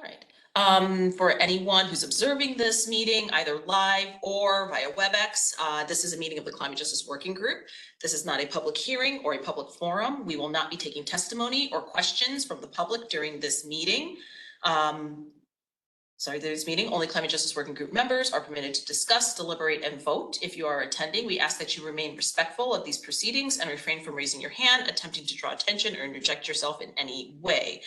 right. For anyone who's observing this meeting, either live or via WebEx, this is a meeting of the Climate Justice Working Group. This is not a public hearing or a public forum. We will not be taking testimony or questions from the public during this meeting. This meeting, only Climate Justice Working Group members are permitted to discuss, deliberate, and vote. If you are attending, we ask that you remain respectful of these proceedings and refrain from raising your hand, attempting to draw attention, or interject yourself in any way.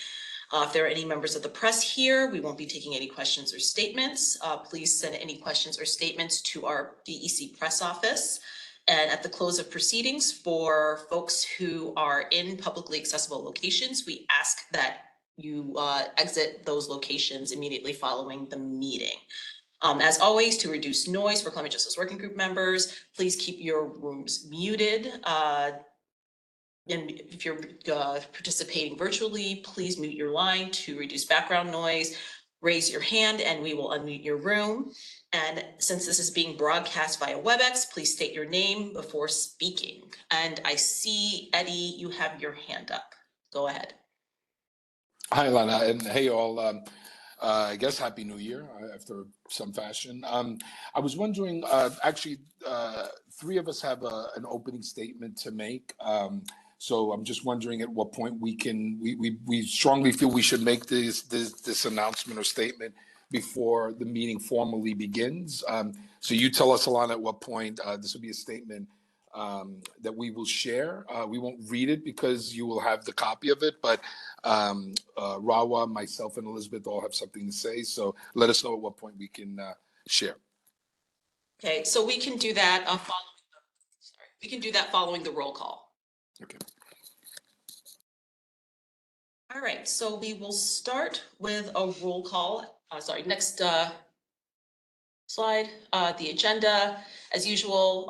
If there are any members of the press here, we won't be taking any questions or statements. Please send any questions or statements to our DEC press office. And at the close of proceedings, for folks who are in publicly accessible locations, we ask that you exit those locations immediately following the meeting. As always, to reduce noise for Climate Justice Working Group members, please keep your rooms muted. And if you're participating virtually, please mute your line to reduce background noise. Raise your hand and we will unmute your room. And since this is being broadcast via WebEx, please state your name before speaking. And I see, Eddie, you have your hand up. Go ahead. Hi, Lana, and hey all. I guess Happy New Year after some fashion. I was wondering, actually, three of us have an opening statement to make. So I'm just wondering at what point we strongly feel we should make this announcement or statement before the meeting formally begins. So you tell us, Alana, at what point this will be a statement that we will share. We won't read it because you will have the copy of it, but Rawa, myself, and Elizabeth all have something to say. So let us know at what point we can share. Okay, so we can do that following the roll call. Okay. All right, so we will start with a roll call. Next slide. The agenda, as usual,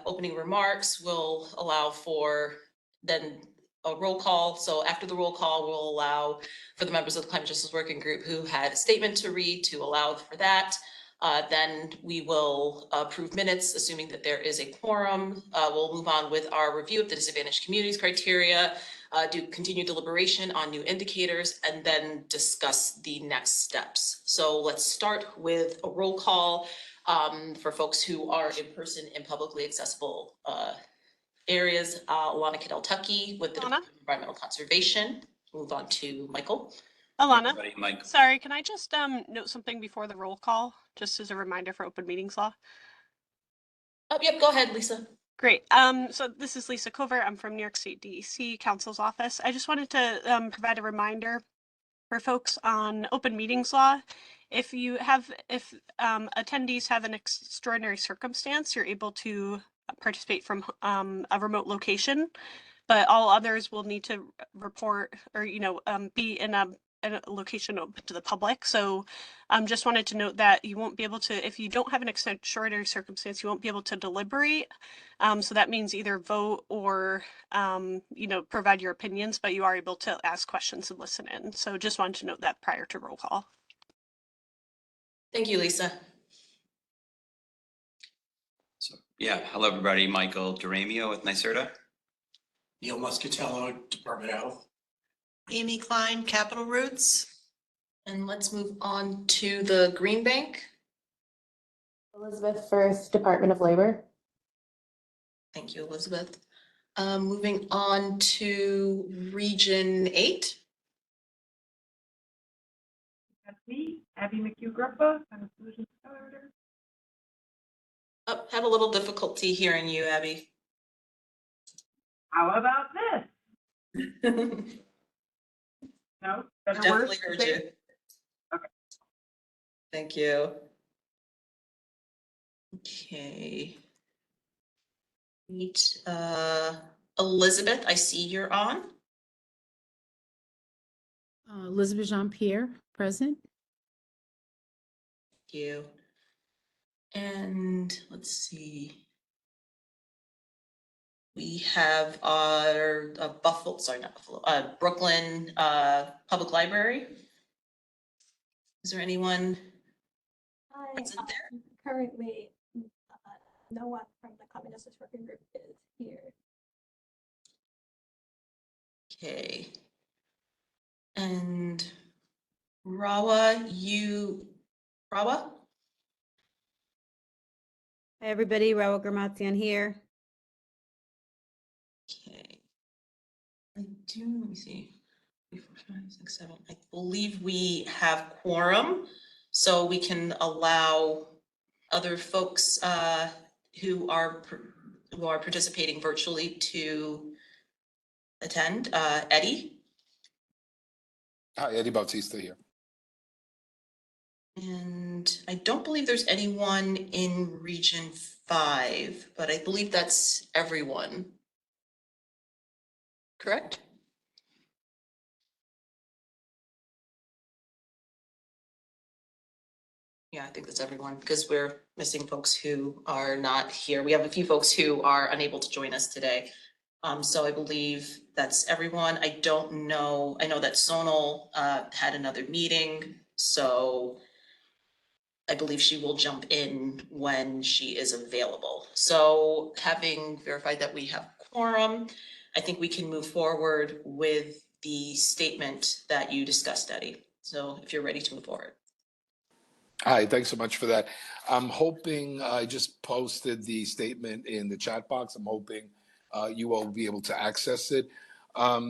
opening remarks will allow for then a roll call. So after the roll call, we'll allow for the members of the Climate Justice Working Group who had a statement to read to allow for that. Then we will approve minutes, assuming that there is a quorum. We'll move on with our review of the disadvantaged communities criteria, do continued deliberation on new indicators, and then discuss the next steps. So let's start with a roll call for folks who are in person in publicly accessible areas. Alana Cadell-Tuckey with the Department of Environmental Conservation. Move on to Michael. Alana, sorry, can I just note something before the roll call, just as a reminder for open meetings law? Oh, yep, go ahead, Lisa. Great. So this is Lisa Covert. I'm from New York State DEC Council's office. I just wanted to provide a reminder for folks on open meetings law. If attendees have an extraordinary circumstance, you're able to participate from a remote location, but all others will need to report or be in a location open to the public. So just wanted to note that you won't be able to, if you don't have an extraordinary circumstance, you won't be able to deliberate. So that means either vote or, provide your opinions, but you are able to ask questions and listen in. So just wanted to note that prior to roll call. Thank you, Lisa. So, yeah, hello everybody. Michael Duramio with NYSERDA. Neil Muscatello, Department of Health. Amy Klein, Capital Roots. And let's move on to the Green Bank. Elizabeth First, Department of Labor. Thank you, Elizabeth. Moving on to Region 8. That's me, Abby McHugh-Gruppa. I'm a solutions collaborator. Oh, had a little difficulty hearing you, Abby. How about this? No, better Definitely words? heard you. Okay. Thank you. Okay. Neat. Elizabeth, I see you're on. Elizabeth Jean-Pierre, present. Thank you. And let's see. We have our Brooklyn Public Library. Is there anyone that's in there? Currently, no one from the Climate Justice Working Group is here. Okay. And Rawa? Hi, everybody. Raul Gramatzian here. Okay. Let me see. 3, 4, 5, 6, 7. I believe we have quorum, so we can allow other folks who are participating virtually to attend. Eddie? Hi, Eddie Bautista here. And I don't believe there's anyone in Region 5, but I believe that's everyone. Correct? Yeah, I think that's everyone, because we're missing folks who are not here. We have a few folks who are unable to join us today. So I believe that's everyone. I don't know, I know that Sonal had another meeting, so I believe she will jump in when she is available. So having verified that we have quorum, I think we can move forward with the statement that you discussed, Eddie. So if you're ready to move forward. Hi, thanks so much for that. I'm hoping, I just posted the statement in the chat box. I'm hoping you all will be able to access it. I'll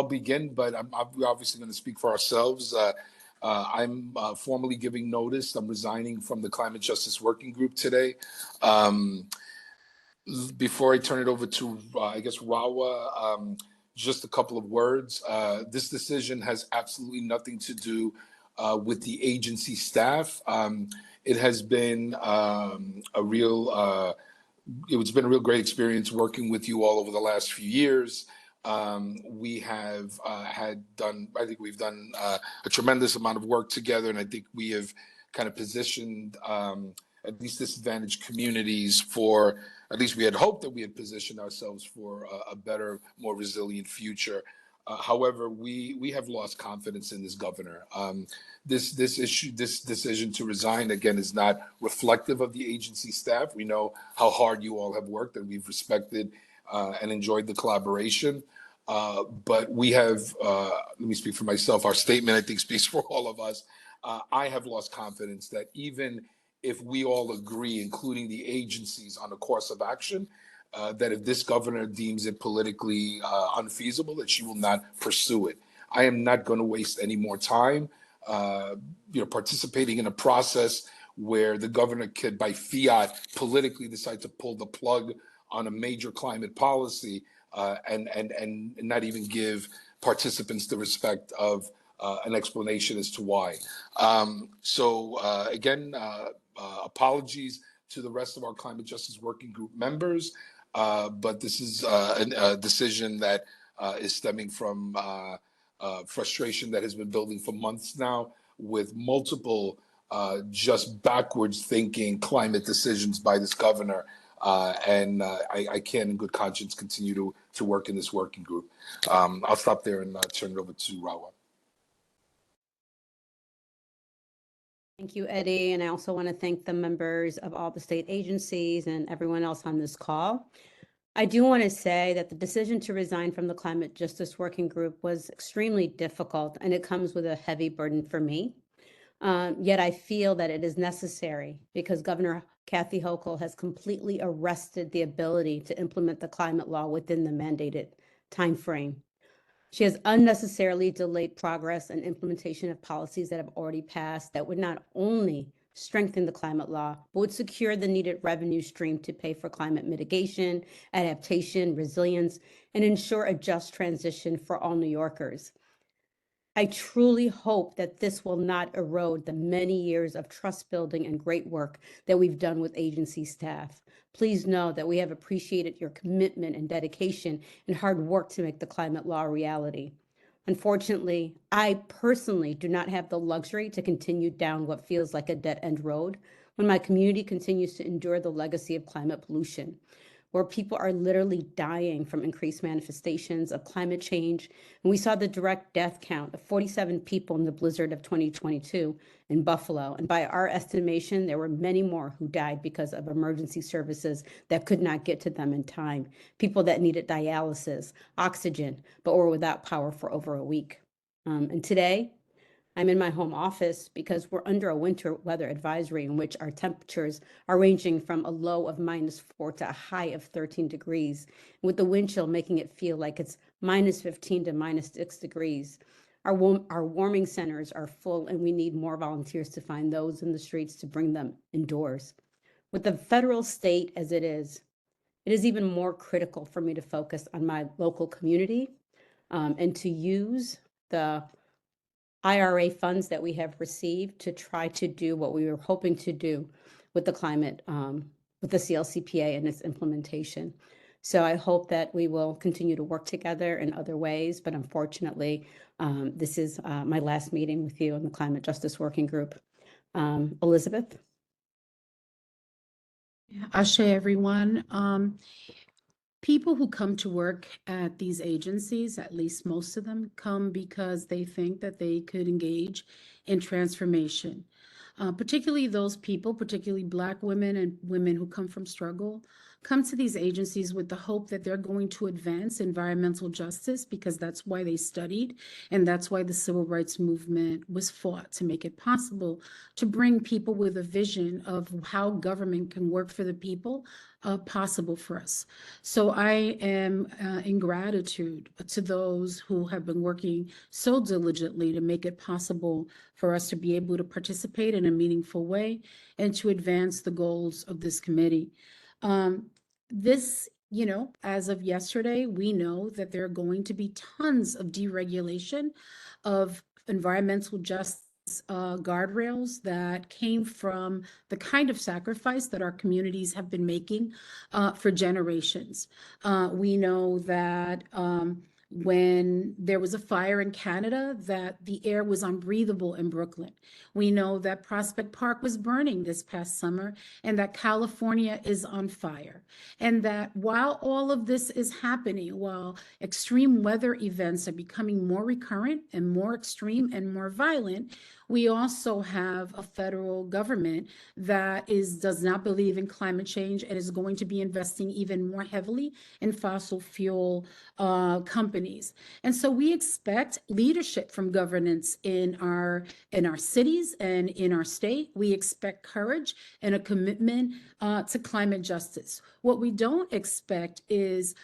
begin, but I'm obviously going to speak for ourselves. I'm formally giving notice. I'm resigning from the Climate Justice Working Group today. Before I turn it over to, I guess, Rawa, just a couple of words. This decision has absolutely nothing to do with the agency staff. It has been it's been a real great experience working with you all over the last few years. We have I think we've done a tremendous amount of work together, and I think we have kind of positioned at least disadvantaged communities for, at least we had hoped that we had positioned ourselves for a better, more resilient future. However, we have lost confidence in this governor. This decision to resign, again, is not reflective of the agency staff. We know how hard you all have worked, and we've respected and enjoyed the collaboration. But we have, let me speak for myself, our statement, I think, speaks for all of us. I have lost confidence that even if we all agree, including the agencies, on a course of action, that if this governor deems it politically unfeasible, that she will not pursue it. I am not going to waste any more time, participating in a process where the governor could, by fiat, politically decide to pull the plug on a major climate policy and not even give participants the respect of an explanation as to why. Again, apologies to the rest of our Climate Justice Working Group members, but this is a decision that is stemming from frustration that has been building for months now, with multiple just backwards thinking climate decisions by this governor. I can't in good conscience continue to work in this working group. I'll stop there and turn it over to Rawa. Thank you, Eddie. And I also want to thank the members of all the state agencies and everyone else on this call. I do want to say that the decision to resign from the Climate Justice Working Group was extremely difficult, and it comes with a heavy burden for me. Yet I feel that it is necessary because Governor Kathy Hochul has completely arrested the ability to implement the climate law within the mandated timeframe. She has unnecessarily delayed progress and implementation of policies that have already passed that would not only strengthen the climate law, but would secure the needed revenue stream to pay for climate mitigation, adaptation, resilience, and ensure a just transition for all New Yorkers. I truly hope that this will not erode the many years of trust building and great work that we've done with agency staff. Please know that we have appreciated your commitment and dedication and hard work to make the climate law a reality. Unfortunately, I personally do not have the luxury to continue down what feels like a dead-end road when my community continues to endure the legacy of climate pollution, where people are literally dying from increased manifestations of climate change. And we saw the direct death count of 47 people in the blizzard of 2022 in Buffalo. And by our estimation, there were many more who died because of emergency services that could not get to them in time. People that needed dialysis, oxygen, but were without power for over a week. And today, I'm in my home office because we're under a winter weather advisory in which our temperatures are ranging from a low of -4 to a high of 13 degrees, with the wind chill making it feel like it's -15 to -6 degrees. Our warming centers are full, and we need more volunteers to find those in the streets to bring them indoors. With the federal state as it is even more critical for me to focus on my local community and to use the IRA funds that we have received to try to do what we were hoping to do with the climate, with the CLCPA and its implementation. So I hope that we will continue to work together in other ways, but unfortunately, this is my last meeting with you in the Climate Justice Working Group. Elizabeth? Ashe, everyone. People who come to work at these agencies, at least most of them, come because they think that they could engage in transformation. Particularly those people, particularly Black women and women who come from struggle, come to these agencies with the hope that they're going to advance environmental justice because that's why they studied, and that's why the civil rights movement was fought, to make it possible to bring people with a vision of how government can work for the people possible for us. So I am in gratitude to those who have been working so diligently to make it possible for us to be able to participate in a meaningful way and to advance the goals of this committee. This, as of yesterday, we know that there are going to be tons of deregulation of environmental justice guardrails that came from the kind of sacrifice that our communities have been making for generations. We know that when there was a fire in Canada, that the air was unbreathable in Brooklyn. We know that Prospect Park was burning this past summer and that California is on fire. And that while all of this is happening, while extreme weather events are becoming more recurrent and more extreme and more violent, we also have a federal government that does not believe in climate change and is going to be investing even more heavily in fossil fuel companies. And so we expect leadership from governance in our cities and in our state. We expect courage and a commitment to climate justice. What we don't expect is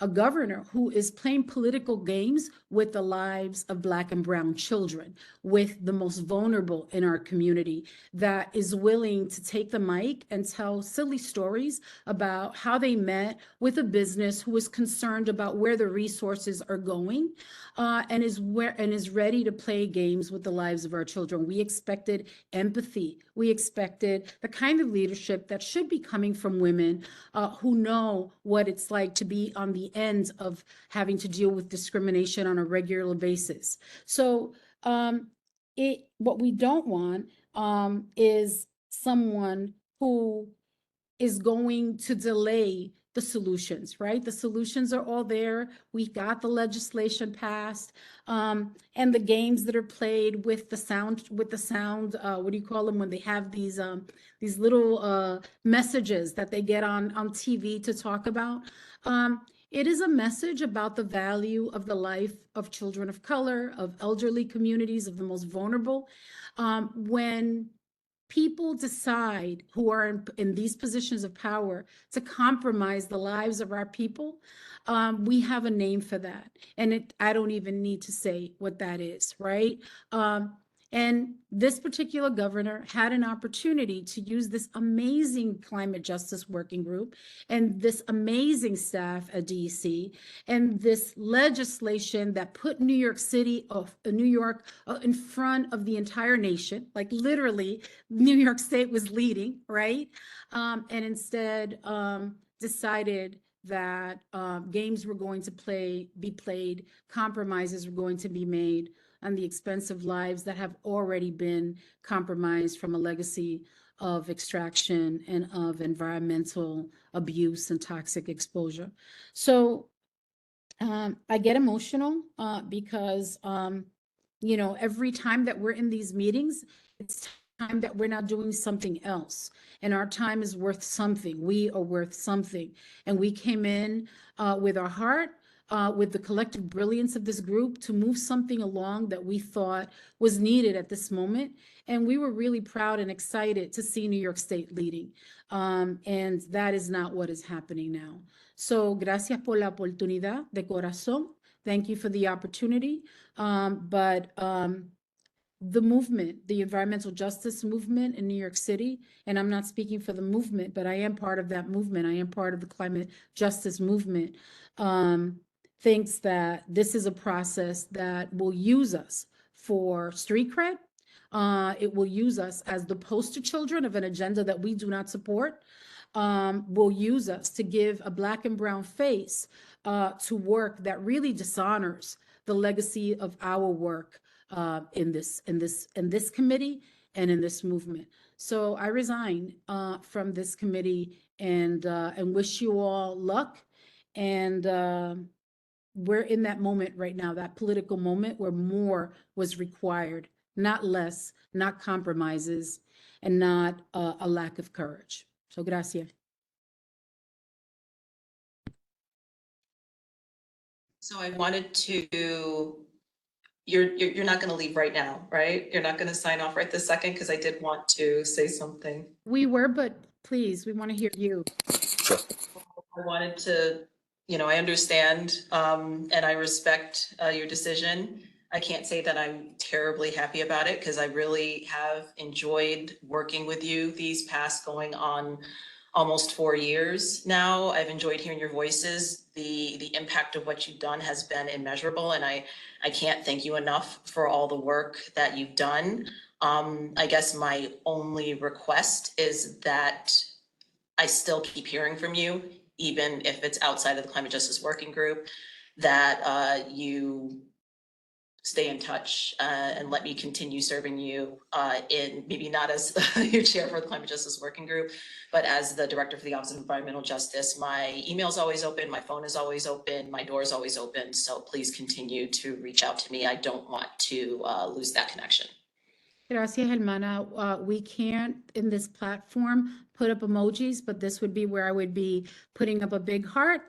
a governor who is playing political games with the lives of Black and brown children, with the most vulnerable in our community, that is willing to take the mic and tell silly stories about how they met with a business who is concerned about where the resources are going, and is ready to play games with the lives of our children. We expected empathy. We expected the kind of leadership that should be coming from women who know what it's like to be on the end of having to deal with discrimination on a regular basis. So what we don't want is someone who is going to delay the solutions, right? The solutions are all there. We got the legislation passed, and the games that are played with the sound, what do you call them when they have these little messages that they get on TV to talk about. It is a message about the value of the life of children of color, of elderly communities, of the most vulnerable. When people decide who are in these positions of power to compromise the lives of our people, we have a name for that. And I don't even need to say what that is, right? And this particular governor had an opportunity to use this amazing climate justice working group and this amazing staff at DEC and this legislation that put New York City, New York in front of the entire nation. Like literally, New York State was leading, right? And instead decided that games were going to be played, compromises were going to be made on the expense of lives that have already been compromised from a legacy of extraction and of environmental abuse and toxic exposure. So I get emotional because, every time that we're in these meetings, it's time that we're not doing something else. And our time is worth something. We are worth something. And we came in with our heart, with the collective brilliance of this group to move something along that we thought was needed at this moment. And we were really proud and excited to see New York State leading. And that is not what is happening now. So gracias por la oportunidad de corazón. Thank you for the opportunity. The movement, the environmental justice movement in New York City, and I'm not speaking for the movement, but I am part of that movement. I am part of the climate justice movement, thinks that this is a process that will use us for street cred. It will use us as the poster children of an agenda that we do not support. Will use us to give a Black and brown face to work that really dishonors the legacy of our work in this committee and in this movement. So I resign from this committee and wish you all luck. And we're in that moment right now, that political moment where more was required, not less, not compromises, and not a lack of courage. So gracias. So I wanted to, you're not gonna leave right now, right? You're not gonna sign off right this second, because I did want to say something. We were, but please, we want to hear you. I wanted to, I understand, and I respect your decision. I can't say that I'm terribly happy about it, because I really have enjoyed working with you these past going on almost 4 years now. I've enjoyed hearing your voices. The impact of what you've done has been immeasurable, and I can't thank you enough for all the work that you've done. I guess my only request is that I still keep hearing from you, even if it's outside of the Climate Justice Working Group, that you stay in touch and let me continue serving you in, maybe not as your chair for the Climate Justice Working Group, but as the director for the Office of Environmental Justice. My email is always open, my phone is always open, my door is always open. So please continue to reach out to me. I don't want to lose that connection. Gracias, hermana. We can't, in this platform, put up emojis, but this would be where I would be putting up a big heart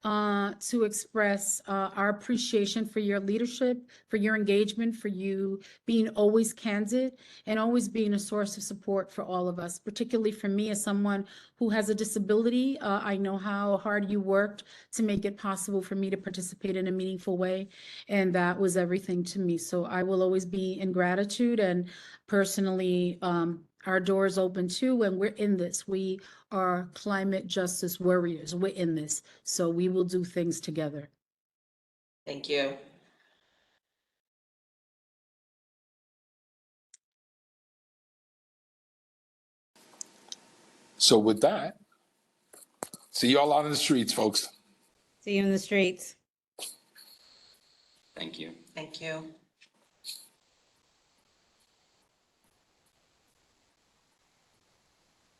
to express our appreciation for your leadership, for your engagement, for you being always candid and always being a source of support for all of us, particularly for me as someone who has a disability. I know how hard you worked to make it possible for me to participate in a meaningful way, and that was everything to me. So I will always be in gratitude, and personally, our doors open too, and we're in this. We are climate justice warriors. We're in this. So we will do things together. Thank you. So with that, see you all out in the streets, folks. See you in the streets. Thank you. Thank you.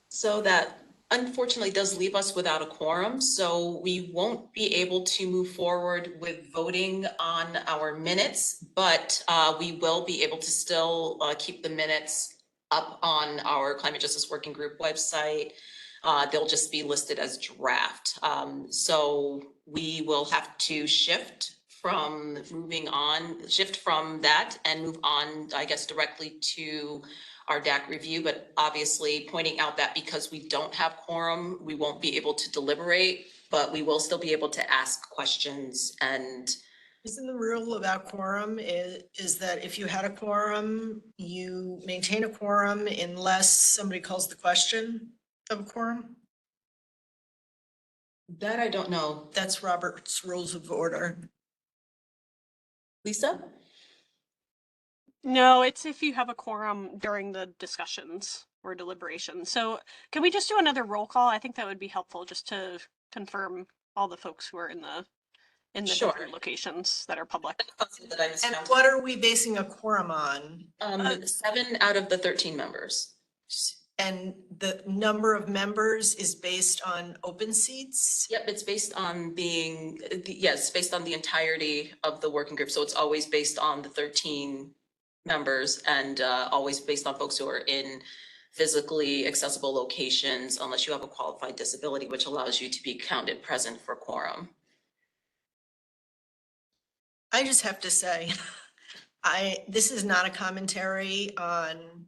So that unfortunately does leave us without a quorum, so we won't be able to move forward with voting on our minutes, but we will be able to still keep the minutes up on our Climate Justice Working Group website. They'll just be listed as draft. So we will have to shift from that and move on, I guess, directly to our DAC review, but obviously pointing out that because we don't have quorum, we won't be able to deliberate, but we will still be able to ask questions. And Isn't the rule about quorum is that if you had a quorum, you maintain a quorum unless somebody calls the question of a quorum? that I don't know. That's Robert's Rules of Order. Lisa? No, it's if you have a quorum during the discussions or deliberations. So can we just do another roll call? I think that would be helpful just to confirm all the folks who are in the Sure. different locations that are public. That I And miscounted. what are we basing a quorum on? 7 out of the 13 members. And the number of members is based on open seats? Yep, it's based on based on the entirety of the working group. So it's always based on the 13 members and always based on folks who are in physically accessible locations, unless you have a qualified disability, which allows you to be counted present for quorum. I just have to say, this is not a commentary on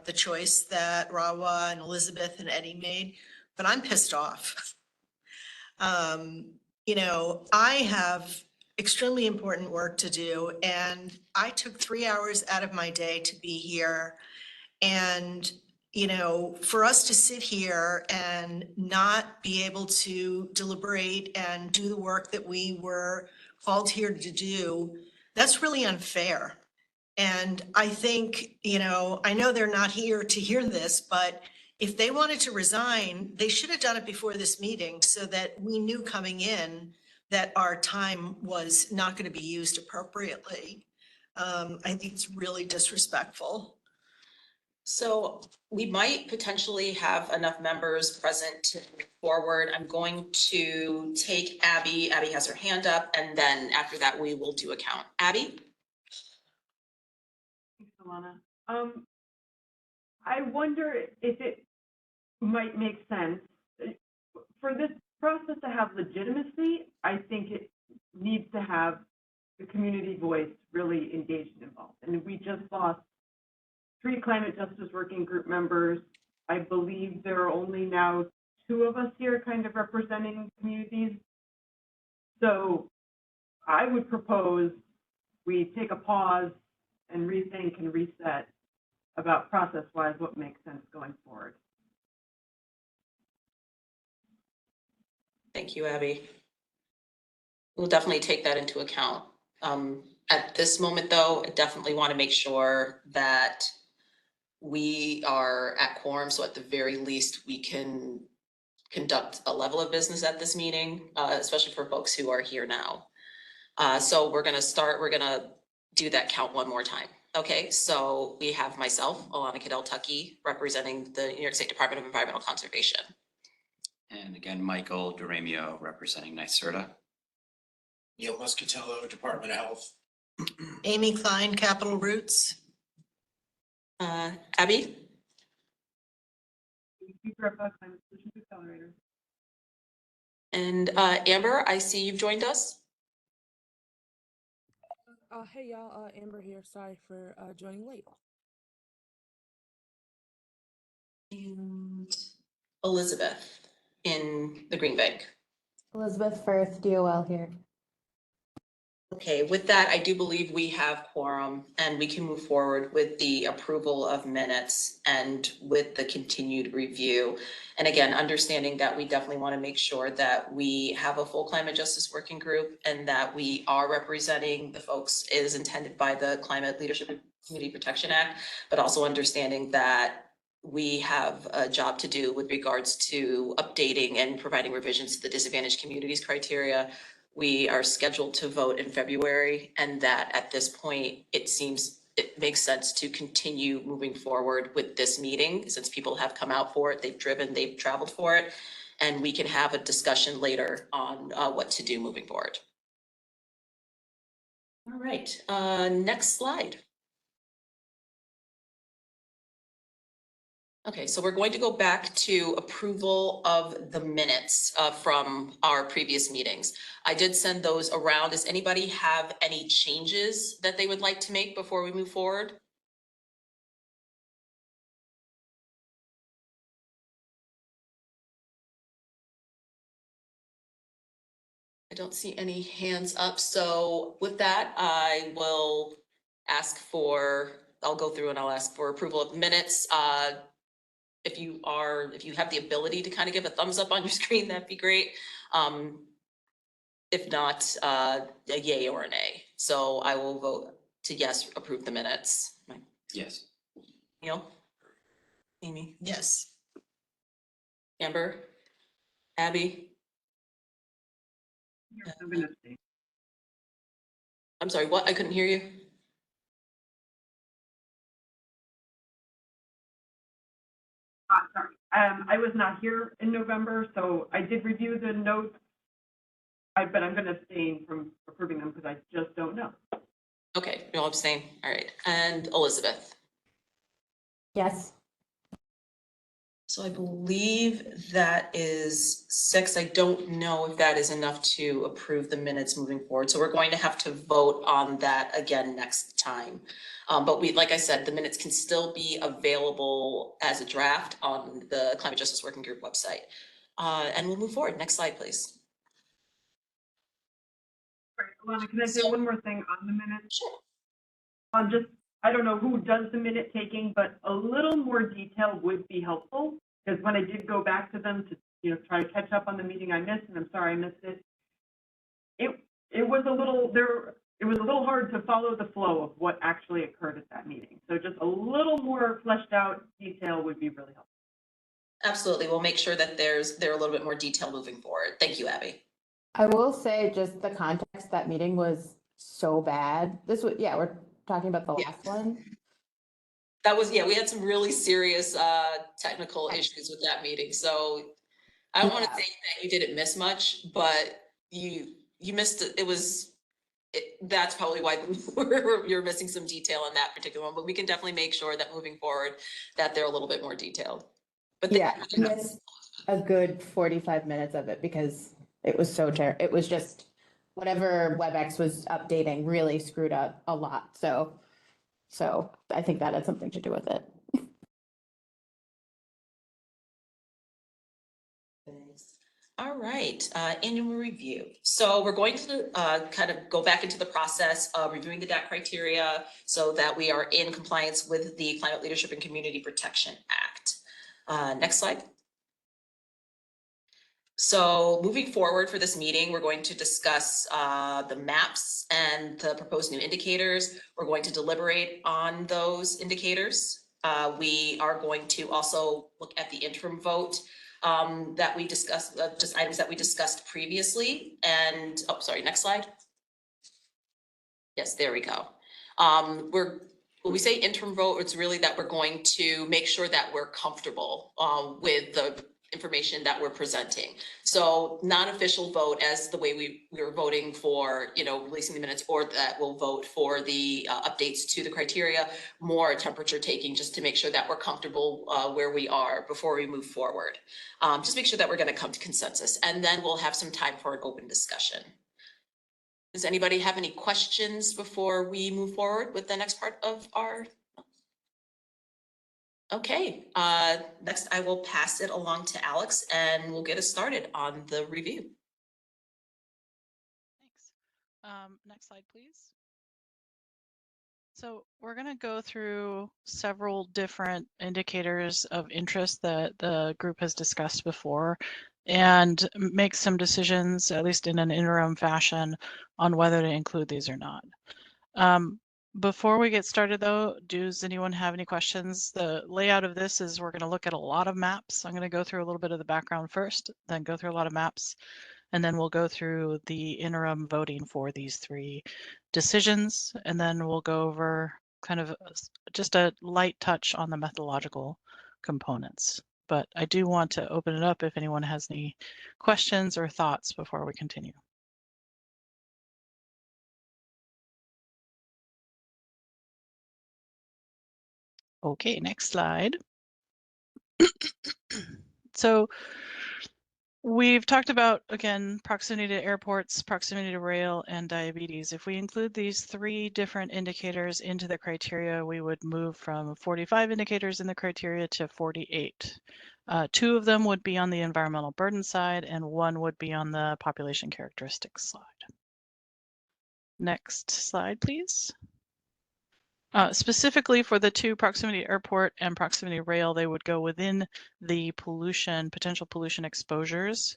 the choice that Rawa and Elizabeth and Eddie made, but I'm pissed off. You know, I have extremely important work to do, and I took 3 hours out of my day to be here. And, you know, for us to sit here and not be able to deliberate and do the work that we were called here to do, that's really unfair. And I think, you know, I know they're not here to hear this, but if they wanted to resign, they should have done it before this meeting so that we knew coming in that our time was not going to be used appropriately. I think it's really disrespectful. So we might potentially have enough members present to move forward. I'm going to take Abby. Abby has her hand up, and then after that, we will do a count. Abby? Thanks, Alana. I wonder if it might make sense for this process to have legitimacy. I think it needs to have the community voice really engaged and involved. And we just lost 3 climate justice working group members. I believe there are only now 2 of us here kind of representing communities. So I would propose we take a pause and rethink and reset about process-wise what makes sense going forward. Thank you, Abby. We'll definitely take that into account. At this moment, though, I definitely want to make sure that we are at quorum, so at the very least, we can conduct a level of business at this meeting, especially for folks who are here now. So we're gonna do that count one more time. Okay, so we have myself, Alana Cadell Tuckey, representing the New York State Department of Environmental Conservation. And again, Michael Duramio representing NYSERDA. Neil Muscatello, Department of Health. Amy Klein, Capital Roots. Abby? Griffith, Climate Solutions Accelerator. And Amber, I see you've joined us. Hey y'all, Amber here. Sorry for joining late. And Elizabeth in the Green Bank. Elizabeth Firth, DOL here. Okay, with that, I do believe we have quorum and we can move forward with the approval of minutes and with the continued review. And again, understanding that we definitely want to make sure that we have a full climate justice working group and that we are representing the folks as intended by the Climate Leadership and Community Protection Act, but also understanding that we have a job to do with regards to updating and providing revisions to the disadvantaged communities criteria. We are scheduled to vote in February, and that at this point, it makes sense to continue moving forward with this meeting since people have come out for it, they've traveled for it, and we can have a discussion later on what to do moving forward. All right, next slide. Okay, so we're going to go back to approval of the minutes from our previous meetings. I did send those around. Does anybody have any changes that they would like to make before we move forward? I don't see any hands up. So with that, I will I'll go through and I'll ask for approval of minutes. If you have the ability to kind of give a thumbs up on your screen, that'd be great. If not, a yay or a nay. So I will vote to yes, approve the minutes. Yes. Neil? Amy? Yes. Amber? Abby? I'm gonna stay. I'm sorry, what? I couldn't hear you. Sorry, I was not here in November, so I did review the notes. But I'm gonna abstain from approving them because I just don't know. Okay, you'll abstain. All right. And Elizabeth? Yes. So I believe that is 6. I don't know if that is enough to approve the minutes moving forward. So we're going to have to vote on that again next time. But like I said, the minutes can still be available as a draft on the Climate Justice Working Group website. And we'll move forward. Next slide, please. Alana, can I say one more thing on the minutes? Sure. I don't know who does the minute taking, but a little more detail would be helpful. Because when I did go back to them to, try to catch up on the meeting I missed, and I'm sorry I missed it, it was a little hard to follow the flow of what actually occurred at that meeting. So just a little more fleshed out detail would be really helpful. Absolutely. We'll make sure that they're a little bit more detail moving forward. Thank you, Abby. I will say just the context, that meeting was so bad. This was, yeah, we're talking about the last one. That was, we had some really serious technical issues with that meeting. So I don't want to say that you didn't miss much, but you missed it. That's probably why you're missing some detail in that particular one, but we can definitely make sure that moving forward that they're a little bit more detailed. But Yeah, I missed a good 45 minutes of it because it was so terrible. It was just whatever WebEx was updating really screwed up a lot. So I think that had something to do with it. All right, annual review. So we're going to kind of go back into the process of reviewing the DAC criteria so that we are in compliance with the Climate Leadership and Community Protection Act. Next slide. So moving forward for this meeting, we're going to discuss the maps and the proposed new indicators. We're going to deliberate on those indicators. We are going to also look at the interim vote that we discussed, just items that we discussed previously. And, oh, sorry, next slide. Yes, there we go. When we say interim vote, it's really that we're going to make sure that we're comfortable with the information that we're presenting. So non-official vote as the way we were voting for, releasing the minutes, or that we'll vote for the updates to the criteria, more temperature taking, just to make sure that we're comfortable where we are before we move forward. Just make sure that we're going to come to consensus, and then we'll have some time for an open discussion. Does anybody have any questions before we move forward with the next part of our? Okay, next I will pass it along to Alex and we'll get us started on the review. Thanks. Next slide, please. So we're going to go through several different indicators of interest that the group has discussed before and make some decisions, at least in an interim fashion, on whether to include these or not. Before we get started though, does anyone have any questions? The layout of this is we're going to look at a lot of maps. I'm going to go through a little bit of the background first, then go through a lot of maps, and then we'll go through the interim voting for these 3 decisions, and then we'll go over kind of just a light touch on the methodological components. But I do want to open it up if anyone has any questions or thoughts before we continue. Okay, next slide. So we've talked about, again, proximity to airports, proximity to rail, and diabetes. If we include these 3 different indicators into the criteria, we would move from 45 indicators in the criteria to 48. 2 of them would be on the environmental burden side, and 1 would be on the population characteristics side. Next slide, please. Specifically for the 2, proximity airport and proximity rail, they would go within the potential pollution exposures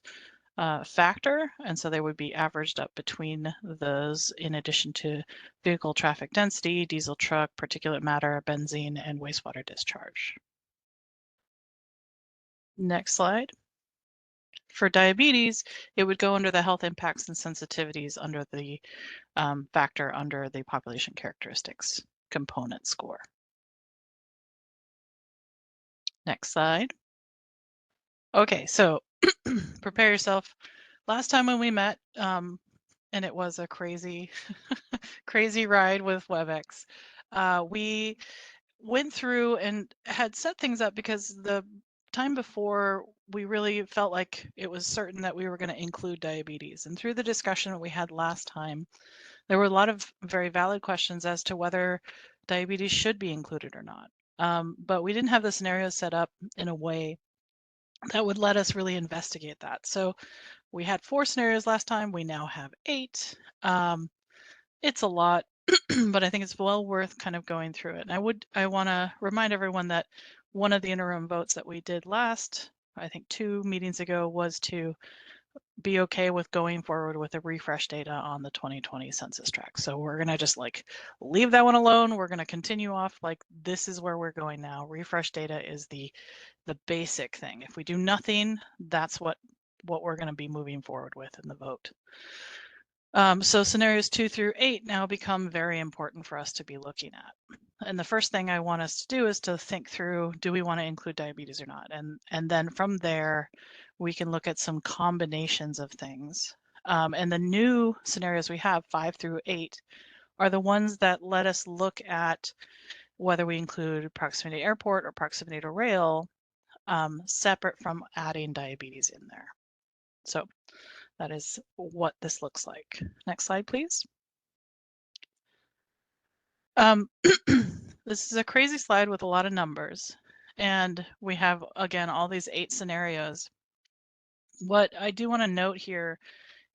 factor, and so they would be averaged up between those in addition to vehicle traffic density, diesel truck, particulate matter, benzene, and wastewater discharge. Next slide. For diabetes, it would go under the health impacts and sensitivities under the factor under the population characteristics component score. Next slide. Okay, so prepare yourself. Last time when we met, and it was a crazy, crazy ride with WebEx, we went through and had set things up because the time before, we really felt like it was certain that we were going to include diabetes. And through the discussion that we had last time, there were a lot of very valid questions as to whether diabetes should be included or not. But we didn't have the scenario set up in a way that would let us really investigate that. So we had 4 scenarios last time. We now have 8. It's a lot, but I think it's well worth kind of going through it. And I want to remind everyone that one of the interim votes that we did last, I think 2 meetings ago, was to be okay with going forward with the refresh data on the 2020 census tract. So we're going to just like leave that one alone. We're going to continue off like this is where we're going now. Refresh data is the basic thing. If we do nothing, that's what we're going to be moving forward with in the vote. So scenarios 2 through 8 now become very important for us to be looking at. And the first thing I want us to do is to think through, do we want to include diabetes or not? And then from there, we can look at some combinations of things. And the new scenarios we have, 5 through 8, are the ones that let us look at whether we include proximity to airport or proximity to rail, separate from adding diabetes in there. So that is what this looks like. Next slide, please. This is a crazy slide with a lot of numbers. And we have, again, all these 8 scenarios. What I do want to note here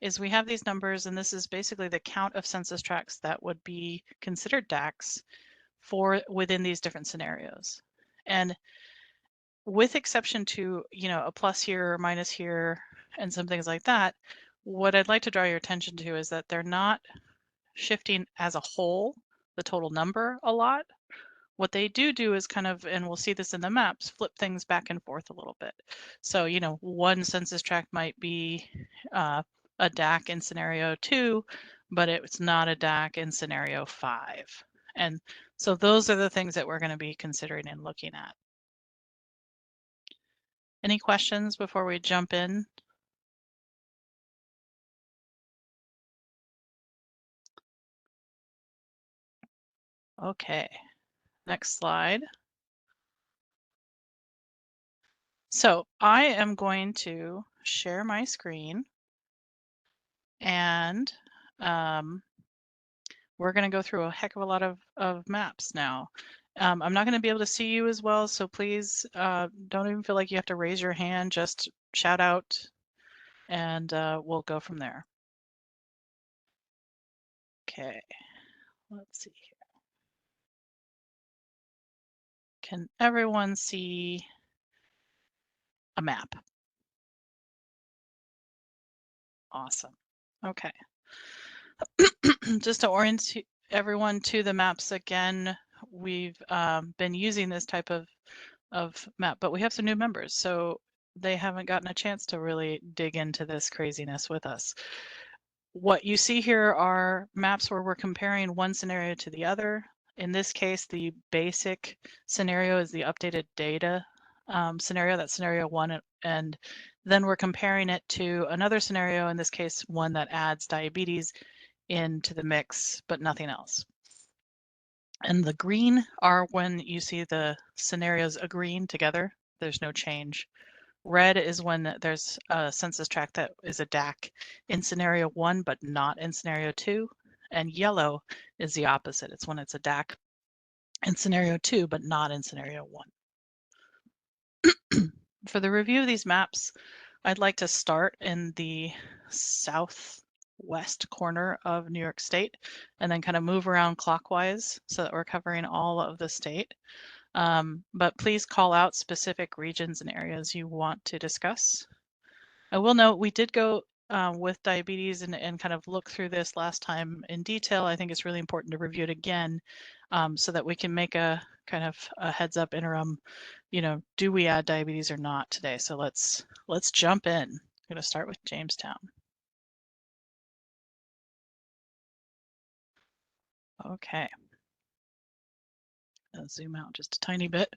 is we have these numbers, and this is basically the count of census tracts that would be considered DACs for within these different scenarios. And with exception to, you know, a plus here or minus here and some things like that, what I'd like to draw your attention to is that they're not shifting as a whole, the total number a lot. What they do is kind of, and we'll see this in the maps, flip things back and forth a little bit. So, you know, one census tract might be a DAC in scenario 2, but it's not a DAC in scenario 5. And so those are the things that we're going to be considering and looking at. Any questions before we jump in? Okay, next slide. So I am going to share my screen, and we're going to go through a heck of a lot of maps now. I'm not going to be able to see you as well, so please don't even feel like you have to raise your hand, just shout out, and we'll go from there. Okay, let's see here. Can everyone see a map? Awesome. Okay. Just to orient everyone to the maps again, we've been using this type of map, but we have some new members, so they haven't gotten a chance to really dig into this craziness with us. What you see here are maps where we're comparing one scenario to the other. In this case, the basic scenario is the updated data scenario, that's scenario 1, and then we're comparing it to another scenario, in this case, one that adds diabetes into the mix, but nothing else. And the green are when you see the scenarios agreeing together, there's no change. Red is when there's a census tract that is a DAC in scenario 1, but not in scenario 2. And yellow is the opposite. It's when it's a DAC in scenario 2, but not in scenario 1. For the review of these maps, I'd like to start in the southwest corner of New York State and then kind of move around clockwise so that we're covering all of the state. But please call out specific regions and areas you want to discuss. I will note we did go with diabetes and kind of look through this last time in detail. I think it's really important to review it again so that we can make a kind of a heads up interim, you know, do we add diabetes or not today? So let's jump in. I'm going to start with Jamestown. Okay. I'll zoom out just a tiny bit.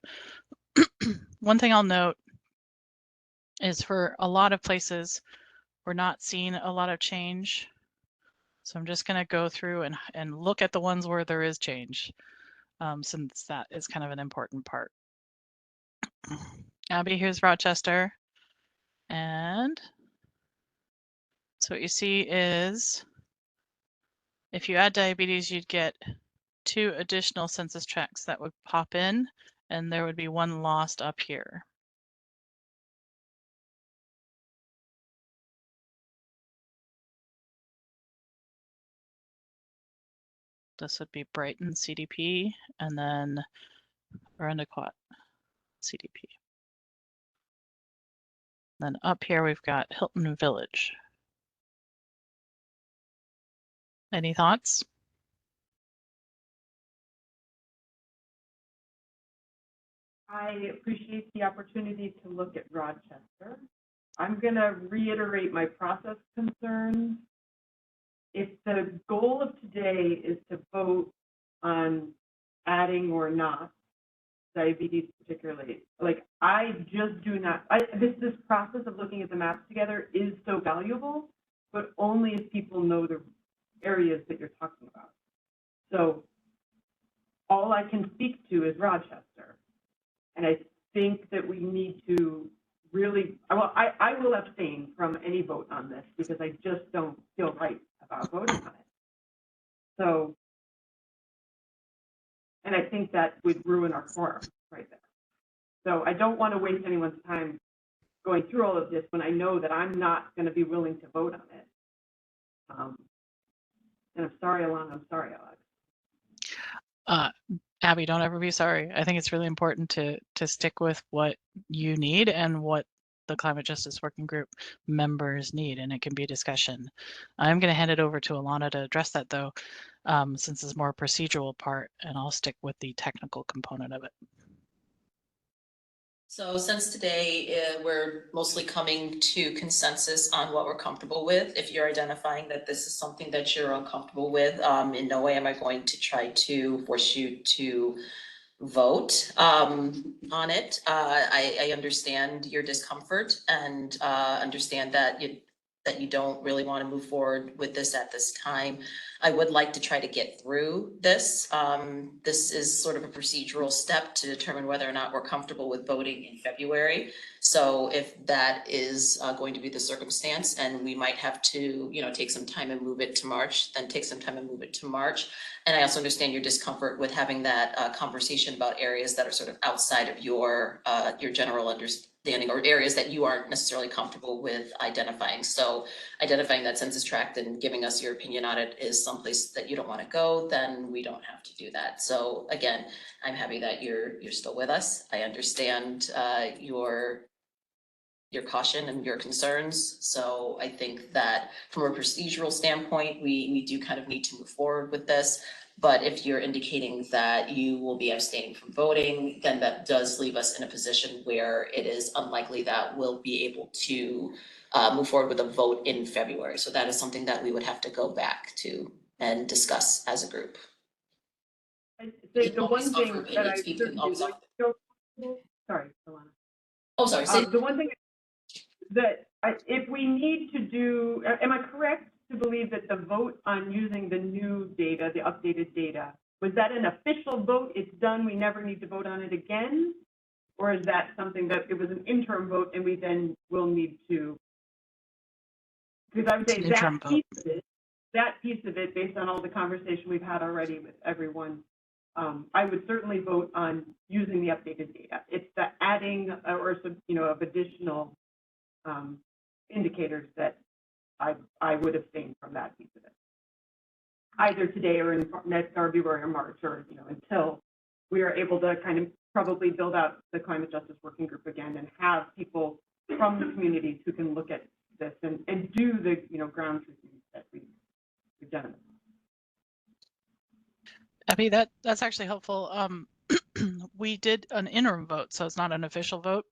One thing I'll note is for a lot of places, we're not seeing a lot of change. So I'm just going to go through and look at the ones where there is change, since that is kind of an important part. Abby, here's Rochester. And so what you see is if you add diabetes, you'd get 2 additional census tracts that would pop in, and there would be 1 lost up here. This would be Brighton CDP, and then Arundiquot CDP. Then up here we've got Hilton Village. Any thoughts? I appreciate the opportunity to look at Rochester. I'm going to reiterate my process concerns. If the goal of today is to vote on adding or not diabetes particularly, like I just do not, this process of looking at the maps together is so valuable, but only if people know the areas that you're talking about. So all I can speak to is Rochester. And I think that we need to really, well, I will abstain from any vote on this because I just don't feel right about voting on it. So, and I think that would ruin our forum right there. So I don't want to waste anyone's time going through all of this when I know that I'm not going to be willing to vote on it. And I'm sorry, Alana, I'm sorry, Alex. Abby, don't ever be sorry. I think it's really important to stick with what you need and what the Climate Justice Working Group members need, and it can be a discussion. I'm going to hand it over to Alana to address that, though, since it's more procedural part, and I'll stick with the technical component of it. So since today we're mostly coming to consensus on what we're comfortable with, if you're identifying that this is something that you're uncomfortable with, in no way am I going to try to force you to vote on it. I understand your discomfort and understand that you don't really want to move forward with this at this time. I would like to try to get through this. This is sort of a procedural step to determine whether or not we're comfortable with voting in February. So if that is going to be the circumstance and we might have to, take some time and move it to March, then take some time and move it to March. And I also understand your discomfort with having that conversation about areas that are sort of outside of your general understanding, or areas that you aren't necessarily comfortable with identifying. So identifying that census tract and giving us your opinion on it is someplace that you don't want to go, then we don't have to do that. So again, I'm happy that you're still with us. I understand your caution and your concerns. So I think that from a procedural standpoint, we do kind of need to move forward with this. But if you're indicating that you will be abstaining from voting, then that does leave us in a position where it is unlikely that we'll be able to move forward with a vote in February. So that is something that we would have to go back to and discuss as a group. The one thing that I certainly like to go, sorry, Alana. Oh, sorry. The one thing that if we need to do, am I correct to believe that the vote on using the new data, the updated data, was that an official vote? It's done, we never need to vote on it again? Or is that something that it was an interim vote and we then will need to? Because I would say that piece of it, based on all the conversation we've had already with everyone, I would certainly vote on using the updated data. It's the adding or some, of additional indicators that I would abstain from that piece of it, either today or in next February or March, or until we are able to kind of probably build out the Climate Justice Working Group again and have people from the communities who can look at this and do the ground truthing that we've done. Abby, that's actually helpful. We did an interim vote, so it's not an official vote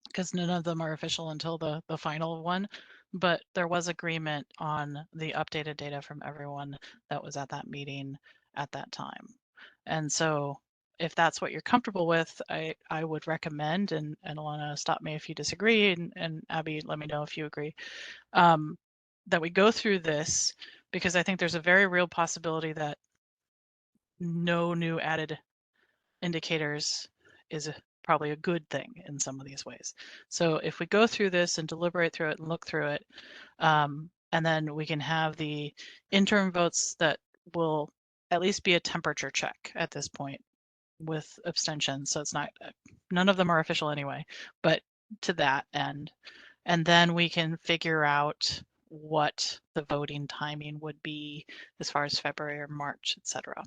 because none of them are official until the final one. But there was agreement on the updated data from everyone that was at that meeting at that time. And so if that's what you're comfortable with, I would recommend, and Alana, stop me if you disagree, and Abby, let me know if you agree, that we go through this, because I think there's a very real possibility that no new added indicators is probably a good thing in some of these ways. So if we go through this and deliberate through it and look through it, and then we can have the interim votes that will at least be a temperature check at this point with abstentions. So it's not, none of them are official anyway, but to that end. And then we can figure out what the voting timing would be as far as February or March, et cetera.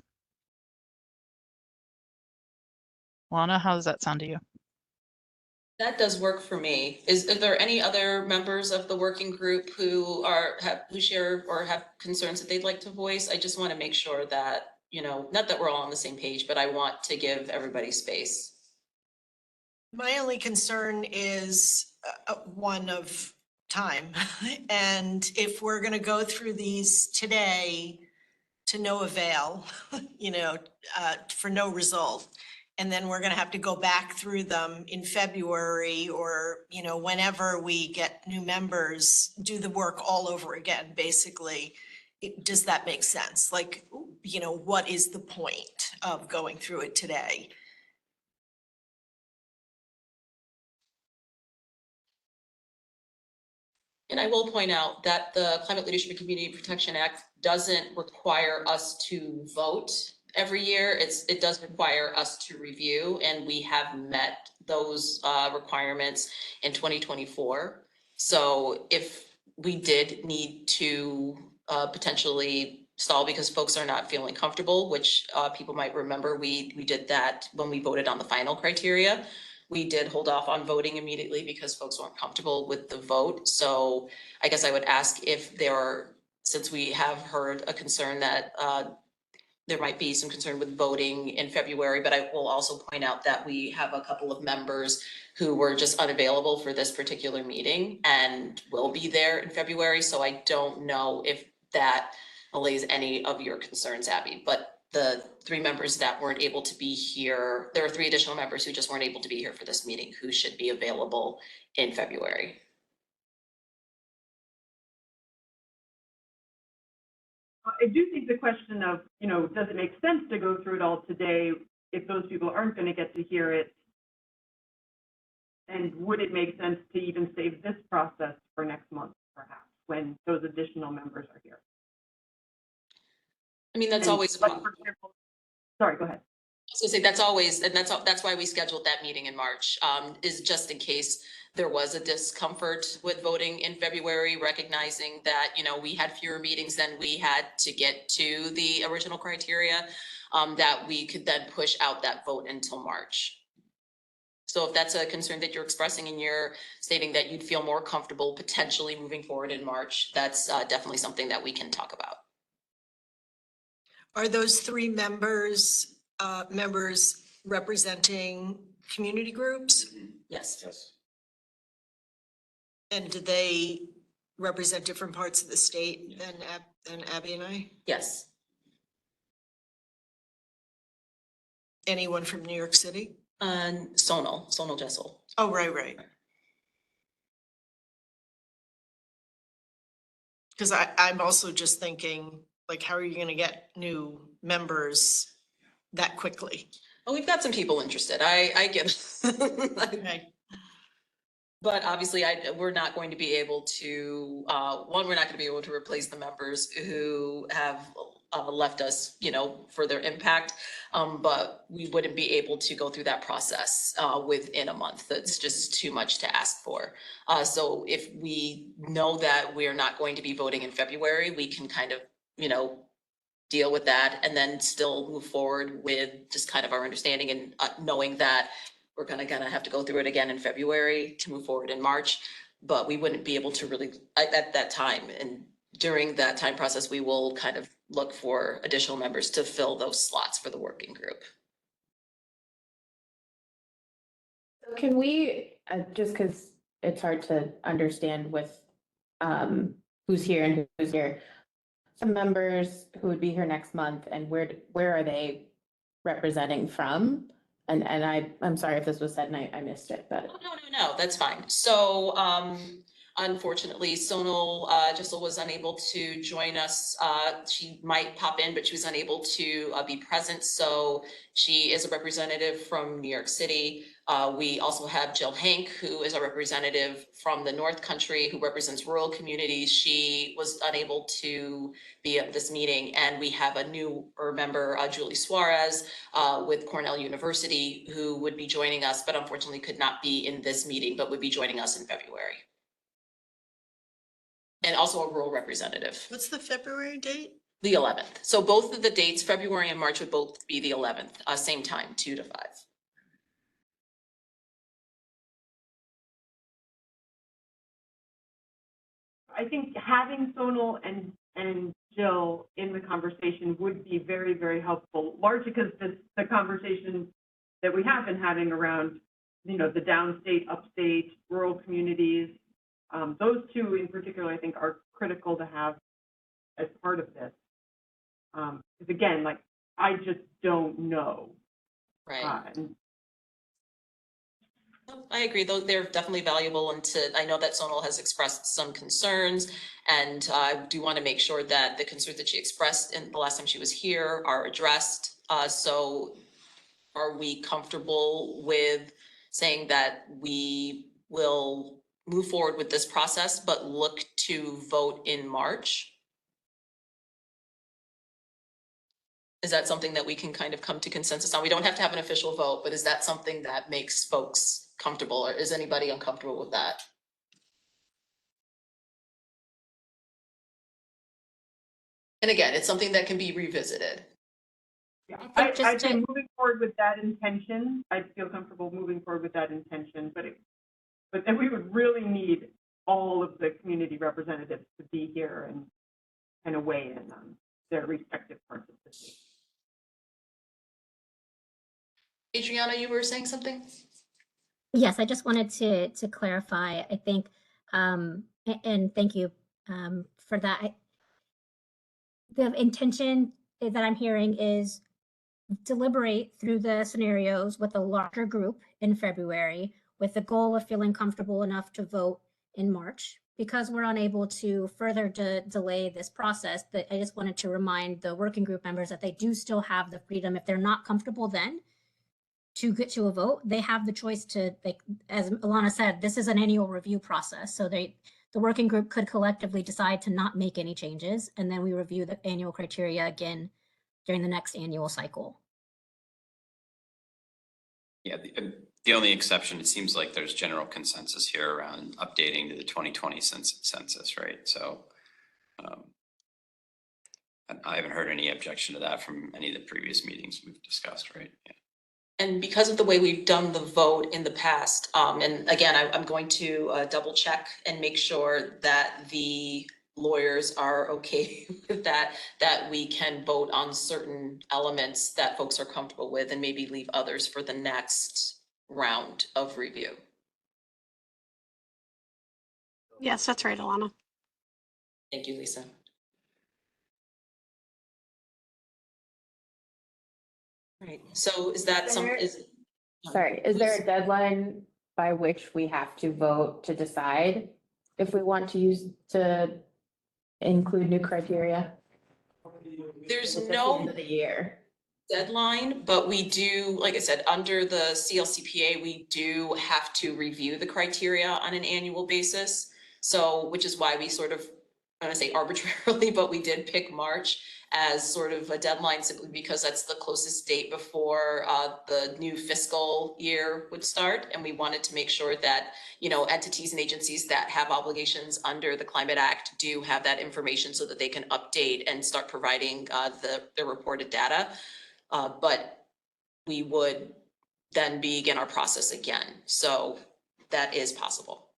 Lana, how does that sound to you? That does work for me. Is there any other members of the working group who who share or have concerns that they'd like to voice? I just want to make sure that, you know, not that we're all on the same page, but I want to give everybody space. My only concern is one of time. And if we're going to go through these today to no avail, you know, for no result, and then we're going to have to go back through them in February or, you know, whenever we get new members, do the work all over again, basically. Does that make sense? Like, you know, what is the point of going through it today? And I will point out that the Climate Leadership and Community Protection Act doesn't require us to vote every year. It does require us to review, and we have met those requirements in 2024. So if we did need to potentially stall because folks are not feeling comfortable, which people might remember, we did that when we voted on the final criteria. We did hold off on voting immediately because folks weren't comfortable with the vote. So I guess I would ask if there are, since we have heard a concern that there might be some concern with voting in February, but I will also point out that we have a couple of members who were just unavailable for this particular meeting and will be there in February. So I don't know if that allays any of your concerns, Abby, but the 3 members that weren't able to be here, there are 3 additional members who just weren't able to be here for this meeting who should be available in February. I do think the question of, you know, does it make sense to go through it all today if those people aren't going to get to hear it? And would it make sense to even save this process for next month, perhaps, when those additional members are here? I mean, that's always, like, for example, sorry, go ahead. I was gonna say that's always, and that's why we scheduled that meeting in March, is just in case there was a discomfort with voting in February, recognizing that, you know, we had fewer meetings than we had to get to the original criteria, that we could then push out that vote until March. So if that's a concern that you're expressing and you're stating that you'd feel more comfortable potentially moving forward in March, that's definitely something that we can talk about. Are those 3 members representing community groups? Yes. Yes. And do they represent different parts of the state than Abby and I? Yes. Anyone from New York City? Sonal Jessel. Oh, right. Because I'm also just thinking, like, how are you going to get new members that quickly? Oh, we've got some people interested. I get Okay. But obviously we're not going to be able to, we're not going to be able to replace the members who have left us, you know, for their impact. But we wouldn't be able to go through that process within a month. That's just too much to ask for. So if we know that we're not going to be voting in February, we can kind of, you know, deal with that and then still move forward with just kind of our understanding and knowing that we're gonna have to go through it again in February to move forward in March, but we wouldn't be able to really at that time. And during that time process, we will kind of look for additional members to fill those slots for the working group. Can we, just because it's hard to understand with who's here and who's here, some members who would be here next month and where are they representing from? And I'm sorry if this was said and I missed it, but. No, that's fine. So Unfortunately, Sonal Jissel was unable to join us. She might pop in, but she was unable to be present. So she is a representative from New York City. We also have Jill Hank, who is a representative from the North Country, who represents rural communities. She was unable to be at this meeting. And we have a newer member, Julie Suarez, with Cornell University, who would be joining us, but unfortunately could not be in this meeting, but would be joining us in February. And also a rural representative, What's the February date? the 11th. So both of the dates, February and March, would both be the 11th, same time, 2 to 5. I think having Sonal and Jill in the conversation would be very, very helpful, largely because the conversation that we have been having around, the downstate, upstate, rural communities, those two in particular, I think, are critical to have as part of this. Because again, like, I just don't know. Right. I agree, though they're definitely valuable, and I know that Sonal has expressed some concerns, and I do want to make sure that the concerns that she expressed in the last time she was here are addressed. So are we comfortable with saying that we will move forward with this process, but look to vote in March? Is that something that we can kind of come to consensus on? We don't have to have an official vote, but is that something that makes folks comfortable, or is anybody uncomfortable with that? And again, it's something that can be revisited. Yeah, I'd say moving forward with that intention, I'd feel comfortable moving forward with that intention, but then we would really need all of the community representatives to be here and kind of weigh in on their respective parts of the state. Adriana, you were saying something? Yes, I just wanted to clarify, I think, and thank you for that. The intention that I'm hearing is deliberate through the scenarios with a larger group in February with the goal of feeling comfortable enough to vote in March. Because we're unable to further delay this process, that I just wanted to remind the working group members that they do still have the freedom, if they're not comfortable then, to get to a vote. They have the choice to, like, as Alana said, this is an annual review process. So the working group could collectively decide to not make any changes, and then we review the annual criteria again during the next annual cycle. Yeah, the only exception, it seems like there's general consensus here around updating to the 2020 census, right? So I haven't heard any objection to that from any of the previous meetings we've discussed, right? Yeah. And because of the way we've done the vote in the past, and again, I'm going to double check and make sure that the lawyers are okay with that we can vote on certain elements that folks are comfortable with and maybe leave others for the next round of review. Yes, that's right, Alana. Thank you, Lisa. Right, so is that Sorry, is there a deadline by which we have to vote to decide if we want to include new criteria? There's Is it just the no end of the year deadline, but we do, like I said, under the CLCPA, we do have to review the criteria on an annual basis. So, which is why we sort of, I don't want to say arbitrarily, but we did pick March as sort of a deadline simply because that's the closest date before the new fiscal year would start. And we wanted to make sure that, entities and agencies that have obligations under the Climate Act do have that information so that they can update and start providing the reported data. But we would then begin our process again. So that is possible.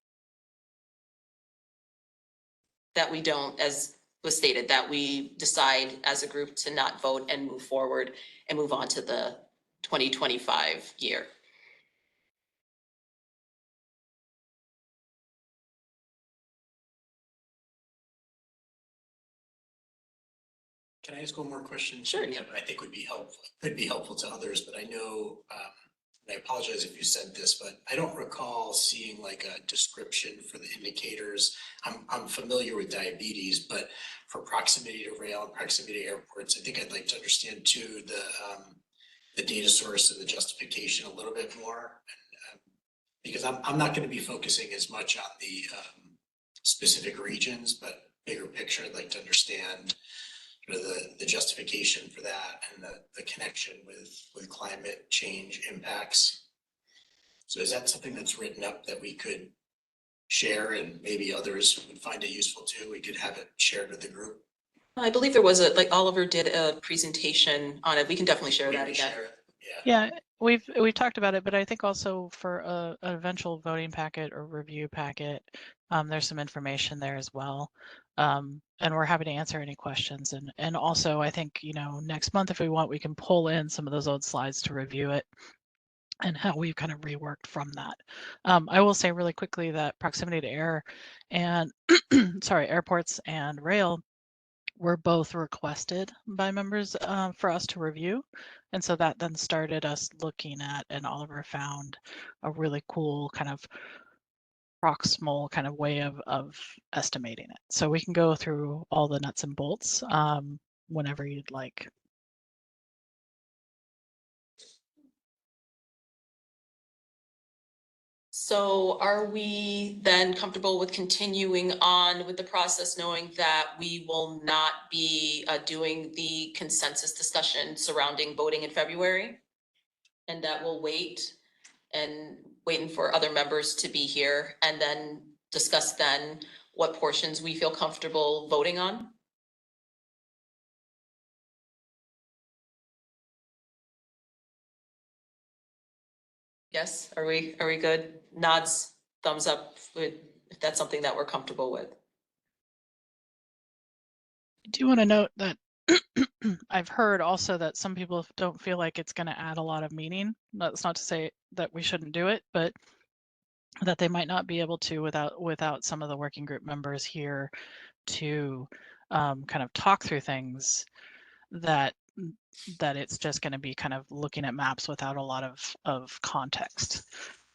That we don't, as was stated, that we decide as a group to not vote and move forward and move on to the 2025 year. Can I ask one more question? Sure. That I think would be helpful, could be helpful to others, but I know and I apologize if you said this, but I don't recall seeing like a description for the indicators. I'm familiar with diabetes, but for proximity to rail and proximity to airports, I think I'd like to understand too, the data source and the justification a little bit more. Because I'm not going to be focusing as much on the specific regions, but bigger picture, I'd like to understand the justification for that and the connection with climate change impacts. So is that something that's written up that we could share and maybe others would find it useful too? We could have it shared with the group. I believe there was like Oliver did a presentation on it. We can definitely share that Maybe again. share it. Yeah, we've talked about it, but I think also for an eventual voting packet or review packet, there's some information there as well. And we're happy to answer any questions. And also I think, next month if we want, we can pull in some of those old slides to review it and how we've kind of reworked from that. I will say really quickly that proximity to air and airports and rail were both requested by members for us to review. And so that then started us looking at, and Oliver found a really cool kind of proximal kind of way of estimating it. So we can go through all the nuts and bolts whenever you'd like. So are we then comfortable with continuing on with the process, knowing that we will not be doing the consensus discussion surrounding voting in February? And that we'll wait and waiting for other members to be here and then discuss then what portions we feel comfortable voting on? Yes, are we good? Nods, thumbs up, if that's something that we're comfortable with. I do want to note that I've heard also that some people don't feel like it's going to add a lot of meaning. That's not to say that we shouldn't do it, but that they might not be able to without some of the working group members here to kind of talk through things, that it's just going to be kind of looking at maps without a lot of context.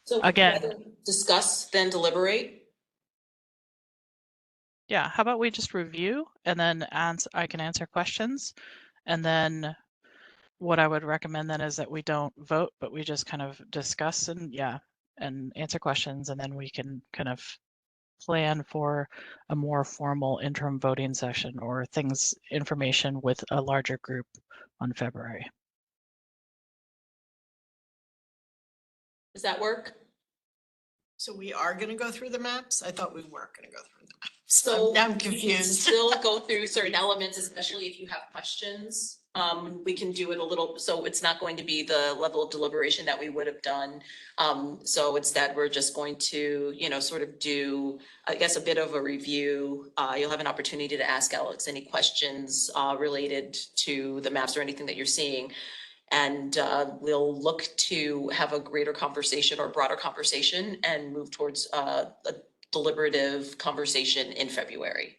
So Again, rather discuss then deliberate. yeah, how about we just review and then I can answer questions, and then what I would recommend then is that we don't vote, but we just kind of discuss and answer questions, and then we can kind of plan for a more formal interim voting session or information with a larger group on February. Does that work? So we are gonna go through the maps? I thought we weren't gonna go through the maps. So I'm we can confused. still go through certain elements, especially if you have questions. We can do it a little, so it's not going to be the level of deliberation that we would have done. So instead, we're just going to, sort of do, I guess, a bit of a review. You'll have an opportunity to ask Alex any questions related to the maps or anything that you're seeing. And we'll look to have a greater conversation or broader conversation and move towards a deliberative conversation in February.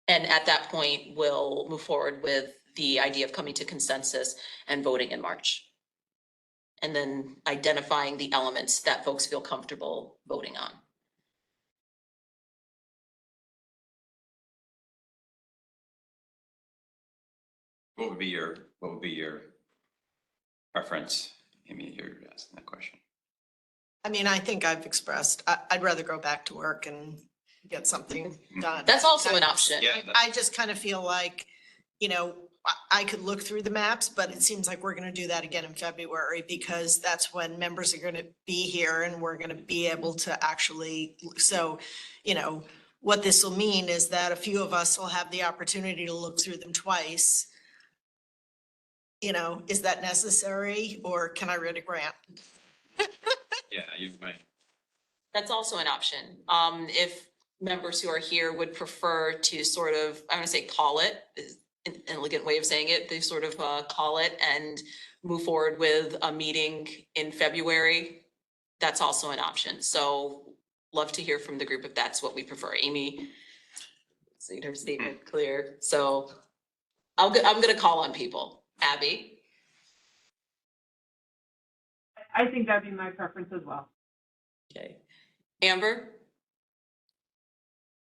And at that point, we'll move forward with the idea of coming to consensus and voting in March. And then identifying the elements that folks feel comfortable voting on. What would be your preference? Amy, you're asking that question. I mean, I think I've expressed, I'd rather go back to work and get something done. That's also an option. Yeah, I just kind of feel like, I could look through the maps, but it seems like we're gonna do that again in February because that's when members are gonna be here and we're gonna be able to actually, so, what this will mean is that a few of us will have the opportunity to look through them twice. Is that necessary or can I write a grant? yeah, you might. That's also an option. If members who are here would prefer to sort of, I'm gonna say call it, is an elegant way of saying it, they sort of call it and move forward with a meeting in February, that's also an option. So love to hear from the group if that's what we prefer. Amy, see her statement clear. So I'm gonna call on people. Abby? I think that'd be my preference as well. Okay. Amber?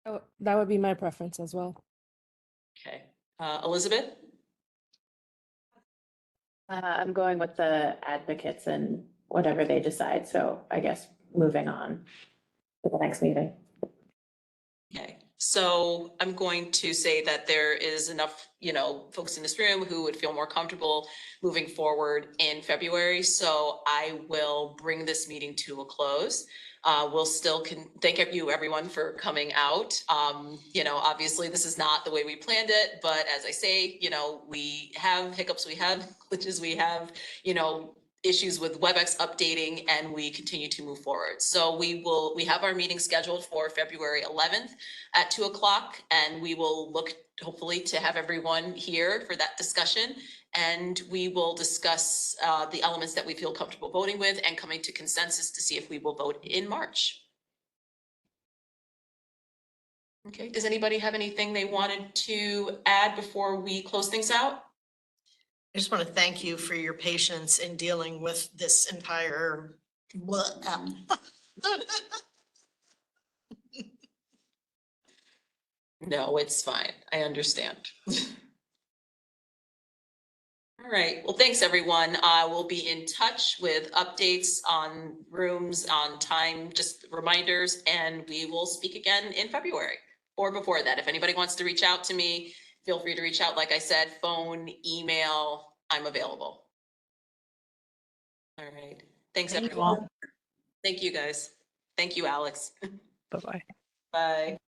Oh, that would be my preference as well. Okay. Elizabeth? I'm going with the advocates and whatever they decide, so I guess moving on to the next meeting. Okay, so I'm going to say that there is enough, folks in this room who would feel more comfortable moving forward in February. So I will bring this meeting to a close. We'll still thank you everyone for coming out. Obviously this is not the way we planned it, but as I say, we have hiccups, we have glitches, we have, issues with WebEx updating, and we continue to move forward. So we have our meeting scheduled for February 11th at 2 o'clock, and we will look hopefully to have everyone here for that discussion. And we will discuss the elements that we feel comfortable voting with and coming to consensus to see if we will vote in March. Okay, does anybody have anything they wanted to add before we close things out? I just want to thank you for your patience in dealing with this entire. No, it's fine. I understand. All right. Well, thanks, everyone. We'll be in touch with updates on rooms, on time, just reminders, and we will speak again in February or before that. If anybody wants to reach out to me, feel free to reach out. Like I said, phone, email, I'm available. All right. Thanks, everyone. Thank you, guys. Thank you, Alex. Bye-bye. Bye.